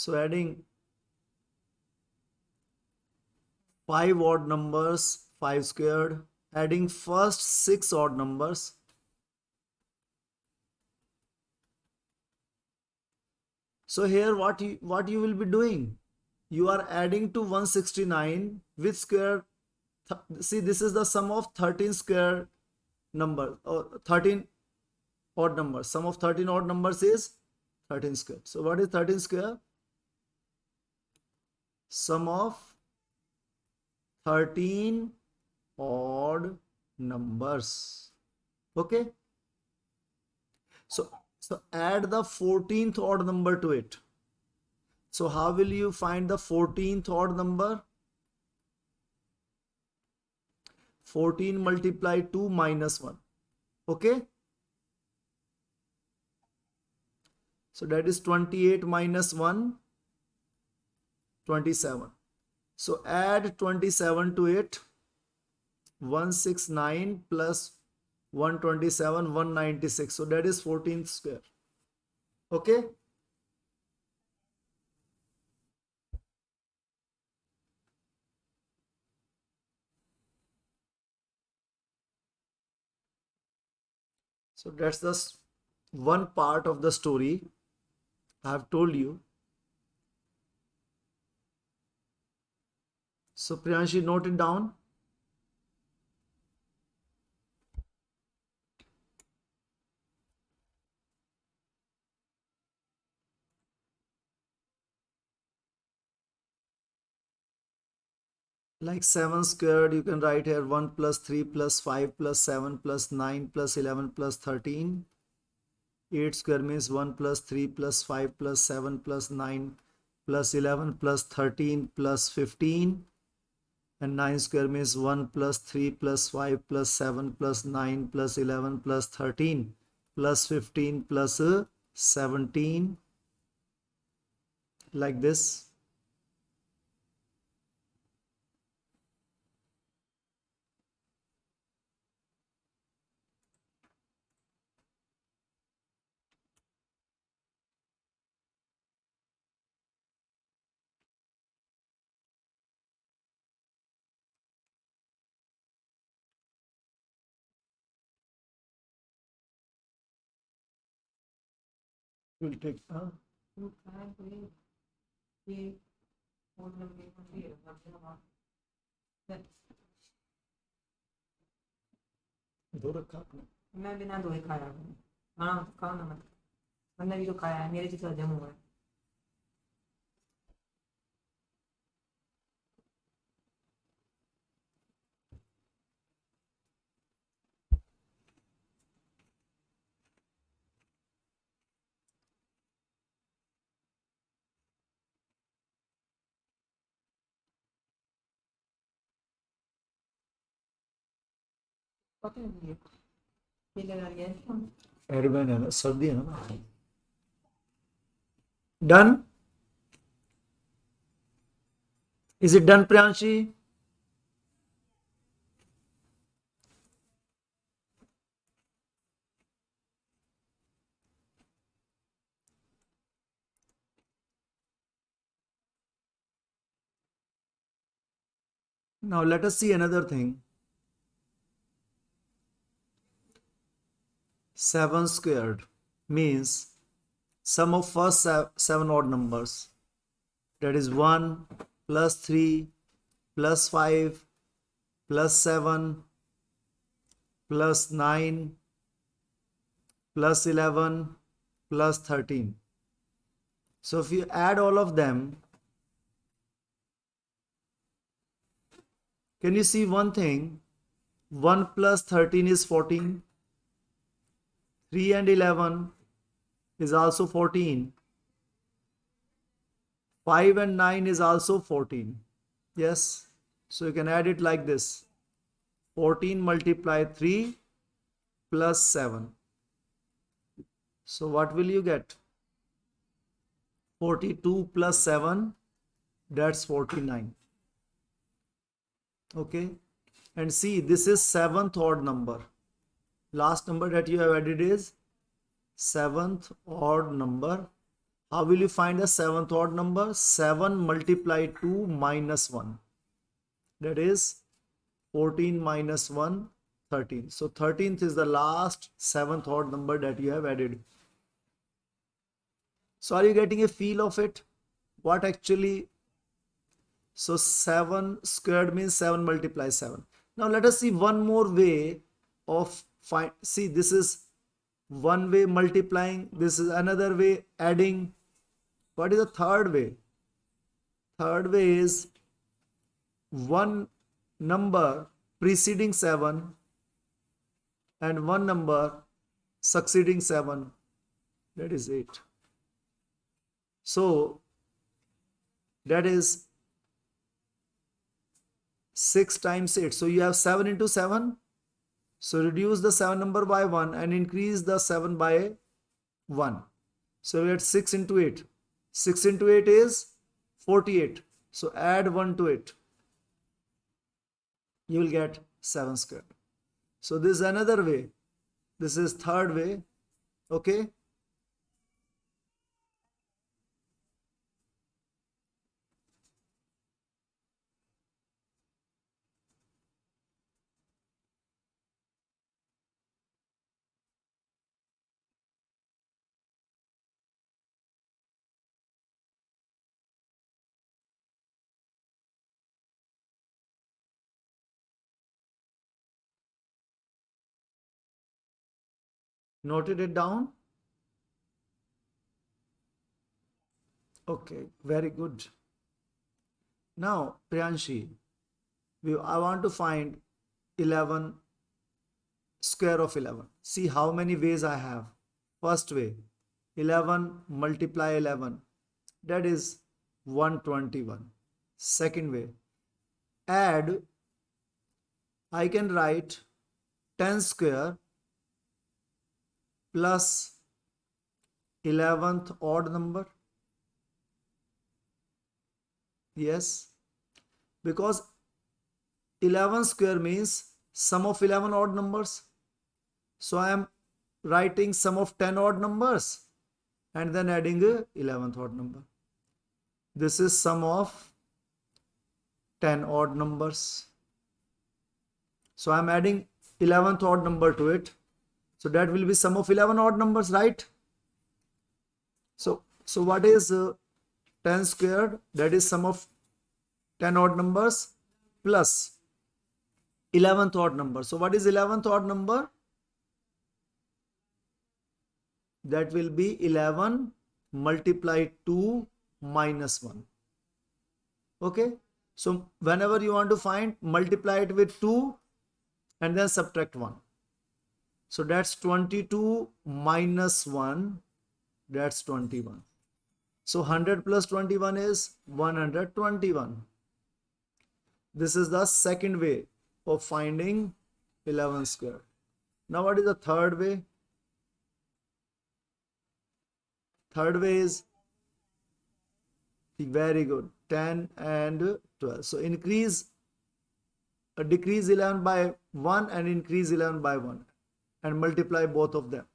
So adding 5 odd numbers, 5 squared, adding first 6 odd numbers. So here what you will be doing, you are adding to 169 with square. See, this is the sum of 13 square number, or 13 odd numbers. Sum of 13 odd numbers is 13 square. So what is 13 square? Sum of 13 odd numbers. Okay, so add the 14th odd number to it. So how will you find the 14th odd number? 14 multiply 2 minus 1. Okay, so that is 28 minus 1, 27. So add 27 to it. 169 plus 127, 196. So that is 14th square. Okay, so that's the one part of the story I have told you. So Priyanshi, note it down. Like 7 squared, you can write here 1 plus 3 plus 5 plus 7 plus 9 plus 11 plus 13. 8 square means 1 plus 3 plus 5 plus 7 plus 9 plus 11 plus 13 plus 15. And 9 square means 1 plus 3 plus 5 plus 7 plus 9 plus 11 plus 13 plus 15 plus 17. Like this. We'll take दो रखा आपने। मैं बिना धोए खाया हूँ। हाँ खाओ ना मत, हमने भी तो खाया है, मेरे जितना हजम हुआ है। पता नहीं ये लगा लिया है। एडवेन है ना, सर्दी है ना। Done? Is it done, Priyanshi? Now let us see another thing. 7 squared means sum of first 7 odd numbers. That is 1 plus 3 plus 5 plus 7 plus 9 plus 11 plus 13. So if you add all of them, can you see one thing? 1 plus 13 is 14. 3 and 11 is also 14. 5 and 9 is also 14. Yes, so you can add it like this. 14 multiply 3 plus 7. So what will you get? 42 plus 7, that's 49. Okay, and see, this is 7th odd number. Last number that you have added is 7th odd number. How will you find the seventh odd number? 7 multiplied 2 minus 1. That is 14 minus 1, 13. So 13th is the last seventh odd number that you have added. So are you getting a feel of it? What actually? So 7 squared means 7 multiplies 7. Now let us see one more way of find. See, this is one way multiplying. This is another way adding. What is the third way? Third way is one number preceding 7 and one number succeeding 7. That is 8. So that is 6 times 8. So you have 7 into 7. So reduce the 7 number by 1 and increase the 7 by 1. So we get 6 into 8. 6 into 8 is 48. So add 1 to it. You will get 7 squared. So this is another way. This is third way. Okay. Noted it down? Okay, very good. Now, Priyanshi, I want to find 11 square of 11. See how many ways I have. First way, 11 multiply 11. That is 121. Second way, add, I can write 10 square plus 11th odd number. Yes, because 11 square means sum of 11 odd numbers. So I am writing sum of 10 odd numbers and then adding a 11th odd number. This is sum of 10 odd numbers. So I am adding 11th odd number to it. So that will be sum of 11 odd numbers, right? So what is 10 squared? That is sum of 10 odd numbers plus 11th odd number. So what is 11th odd number? That will be 11 multiplied 2 minus 1. Okay. So whenever you want to find, multiply it with 2 and then subtract 1. So that's 22 minus 1. That's 21. So 100 plus 21 is 121. This is the second way of finding 11 squared. Now what is the third way? Third way is very good. 10 and 12. So decrease 11 by 1 and increase 11 by 1 and multiply both of them.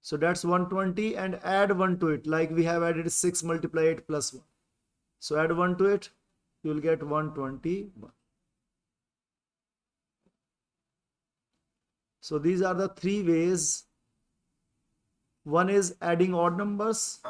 So that's 120 and add 1 to it, like we have added 6 multiply 8 plus 1. So add 1 to it, you will get 121. So these are the three ways. One is adding odd numbers.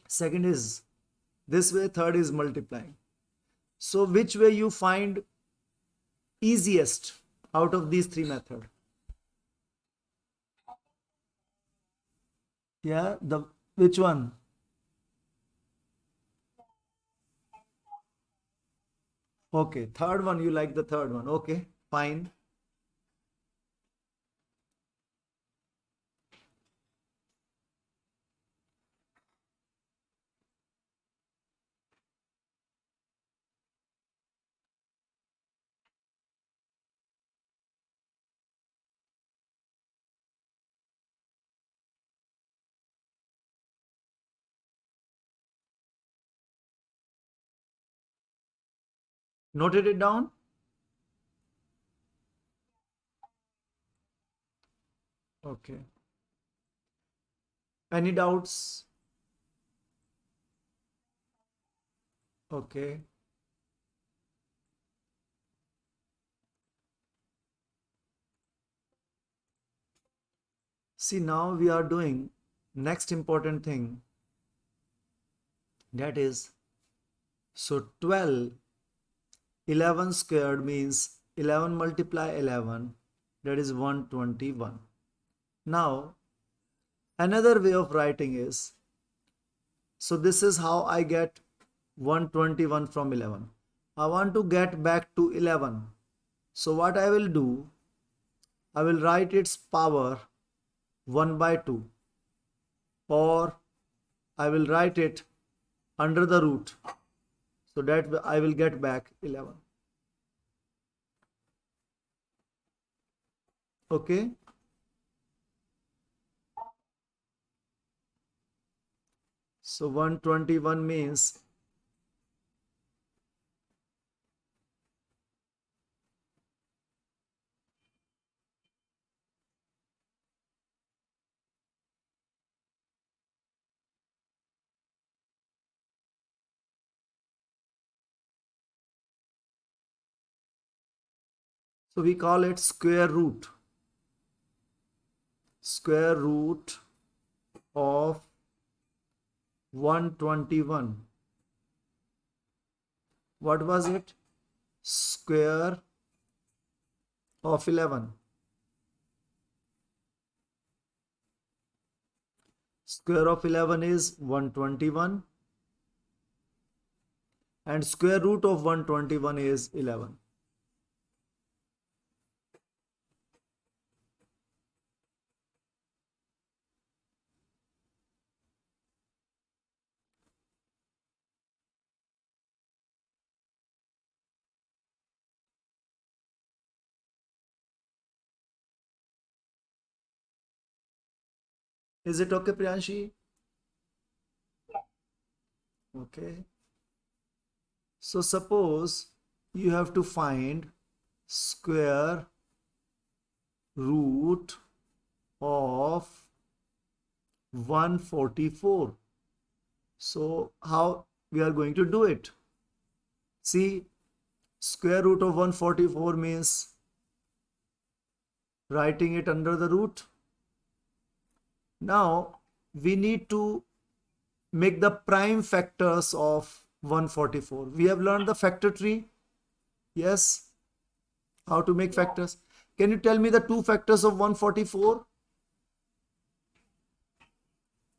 Second is this way. Third is multiplying. So which way you find easiest out of these three methods? Yeah, which one? Okay, third one, you like the third one. Okay, fine. Noted it down? Okay. Any doubts? Okay. See, now we are doing next important thing, that is, so 12, 11 squared means 11 multiply 11, that is 121. Now, another way of writing is, so this is how I get 121 from 11. I want to get back to 11. So what I will do, I will write its power 1 by 2, or I will write it under the root, so that I will get back 11. Okay. So 121 means, so we call it square root. Square root of 121. What was it? Square of 11. Square of 11 is 121, and square root of 121 is 11. Is it okay, Priyanshi? Okay. So suppose you have to find square root of 144. So how we are going to do it? See, square root of 144 means writing it under the root. Now we need to make the prime factors of 144. We have learned the factor tree. Yes. How to make factors? Can you tell me the two factors of 144?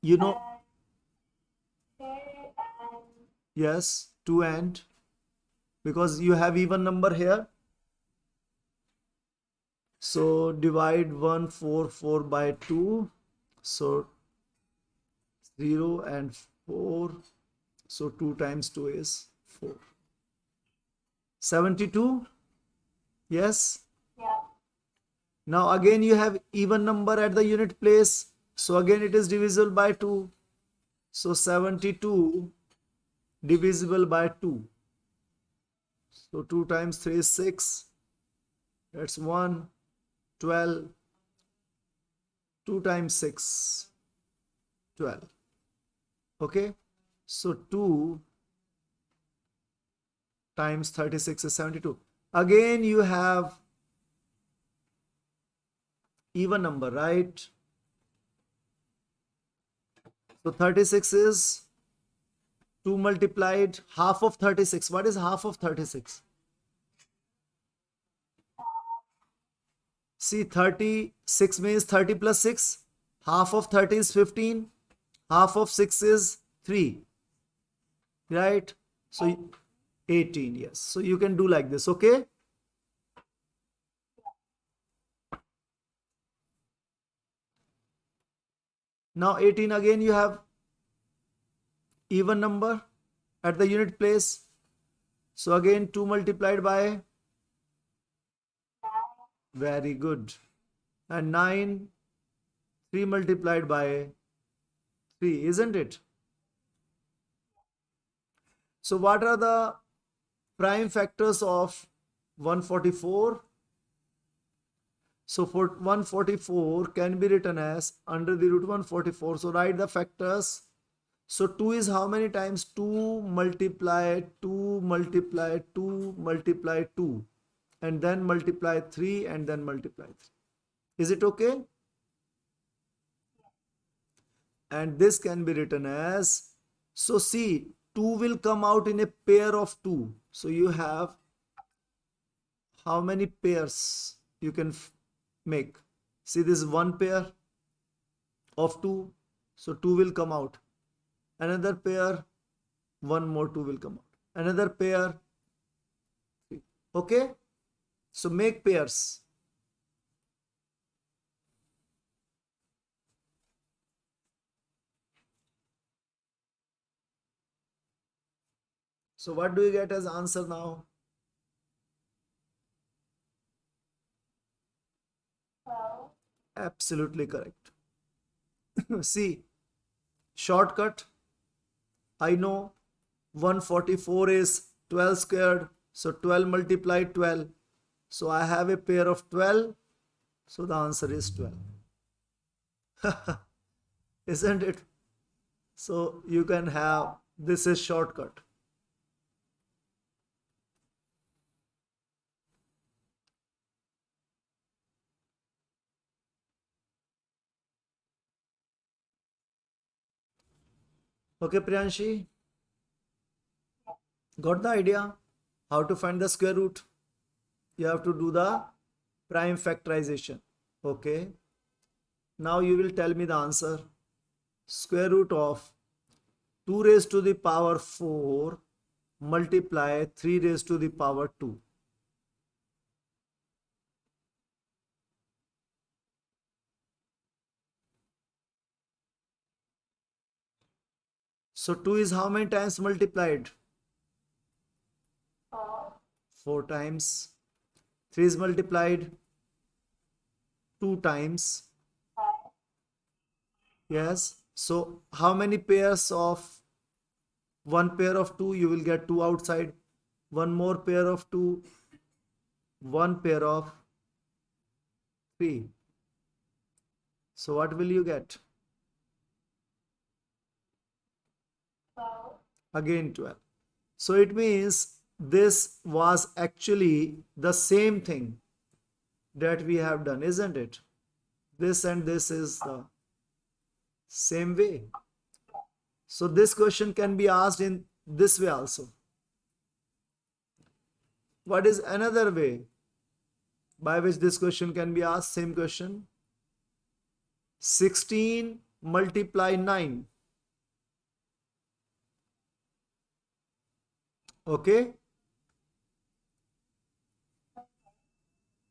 You know, yes, 2 and, because you have even number here. So divide 144 by 2. So 0 and 4. So 2 times 2 is 4. 72. Yes. Now again you have even number at the unit place. So again it is divisible by 2. So 72 divisible by 2. So 2 times 3 is 6. That's 1. 12. 2 times 6. 12. Okay. So 2 times 36 is 72. Again you have even number, right? So 36 is 2 multiplied half of 36. What is half of 36? See, 36 means 30 plus 6. Half of 30 is 15. Half of 6 is 3. Right? So 18, yes. So you can do like this, okay? Now 18 again you have even number at the unit place. So again 2 multiplied by, very good. And 9, 3 multiplied by 3, isn't it? So what are the prime factors of 144? So for 144 can be written as under the root 144. So write the factors. So 2 is how many times? 2 multiply 2 multiply 2 multiply 2 and then multiply 3 and then multiply 3. Is it okay? And this can be written as, so see, 2 will come out in a pair of 2. So you have how many pairs you can make? See, this is one pair of 2. So 2 will come out. Another pair, one more 2 will come out. Another pair, 3. Okay? So make pairs. So what do you get as answer now? Absolutely correct. See, shortcut. I know 144 is 12 squared. So 12 multiplied 12. So I have a pair of 12. So the answer is 12. Isn't it? So you can have, this is shortcut. Okay, Priyanshi? Got the idea? How to find the square root? You have to do the prime factorization. Okay. Now you will tell me the answer. Square root of 2 raised to the power 4 multiply 3 raised to the power 2. So 2 is how many times multiplied? 4 times. 3 is multiplied 2 times. Yes. So how many pairs of one pair of 2? You will get 2 outside. One more pair of 2. One pair of 3. So what will you get? Again 12. So it means this was actually the same thing that we have done, isn't it? This and this is the same way. So this question can be asked in this way also. What is another way by which this question can be asked? Same question. 16 multiply 9. Okay.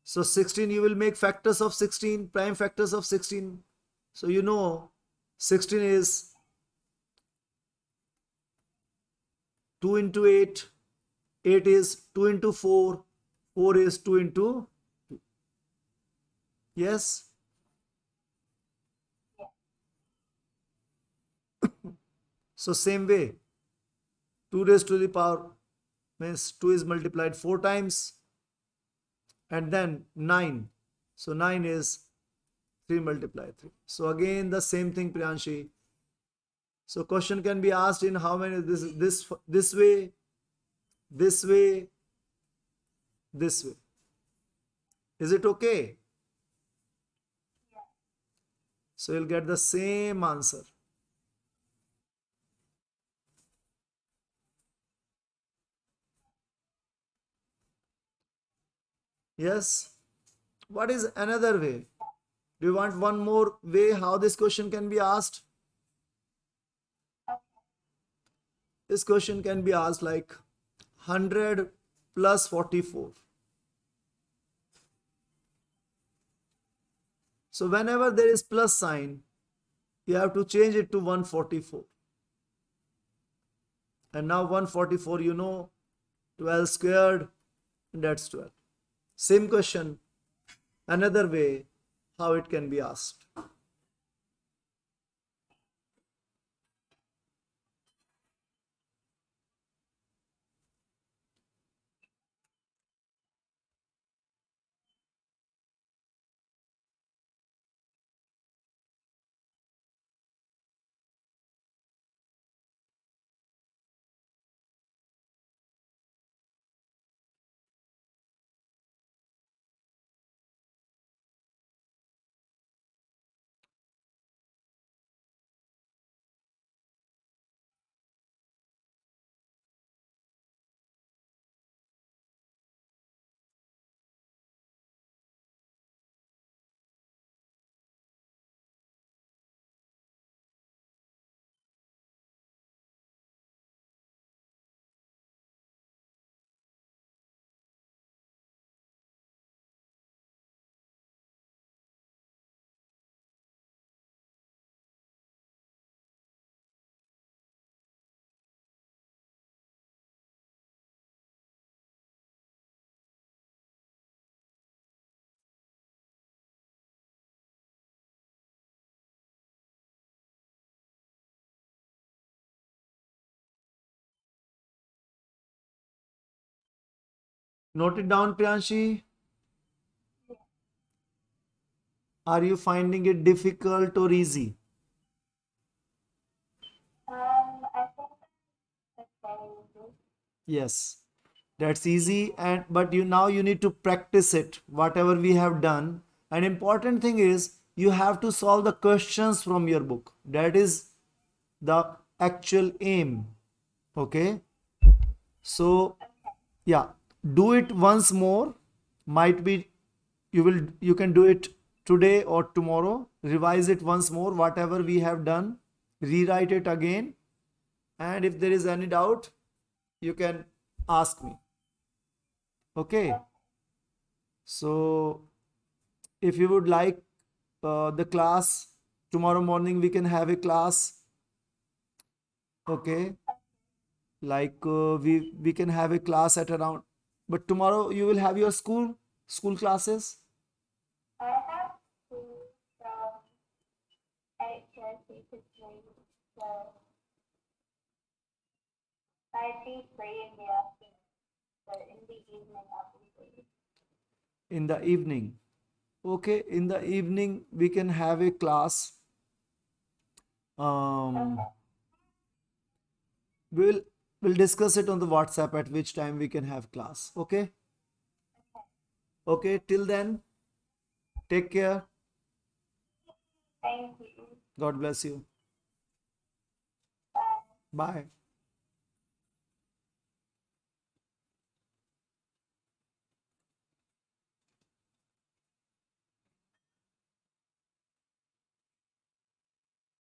So 16, you will make factors of 16, prime factors of 16. So you know 16 is 2 into 8. 8 is 2 into 4. 4 is 2 into 2. Yes. So same way, 2 raised to the power means 2 is multiplied 4 times and then 9. So 9 is 3 multiplied 3. So again the same thing, Priyanshi. So question can be asked in how many, this way, this way, this way. Is it okay? So you'll get the same answer. Yes. What is another way? Do you want one more way how this question can be asked? This question can be asked like 100 plus 44. So whenever there is plus sign, you have to change it to 144. And now 144, you know, 12 squared, that's 12. Same question, another way how it can be asked. Note it down, Priyanshi. Are you finding it difficult or easy? I think it's very easy. Yes, that's easy, and but you need to practice it, whatever we have done. An important thing is you have to solve the questions from your book. That is the actual aim. Okay? So yeah, do it once more. Might be you can do it today or tomorrow. Revise it once more, whatever we have done. Rewrite it again. And if there is any doubt, you can ask me. Okay. So if you would like the class tomorrow morning, we can have a class. Okay, like we can have a class at around, but tomorrow you will have your school classes. I have to from 8:30 to 3, so I'd be free in the afternoon, but in the evening I'll be free. In the evening. Okay, in the evening we can have a class. um Okay. we'll we'll discuss it on the WhatsApp at which time we can have class. Okay. Okay, till then, take care. Thank you. God bless you. Bye. Bye.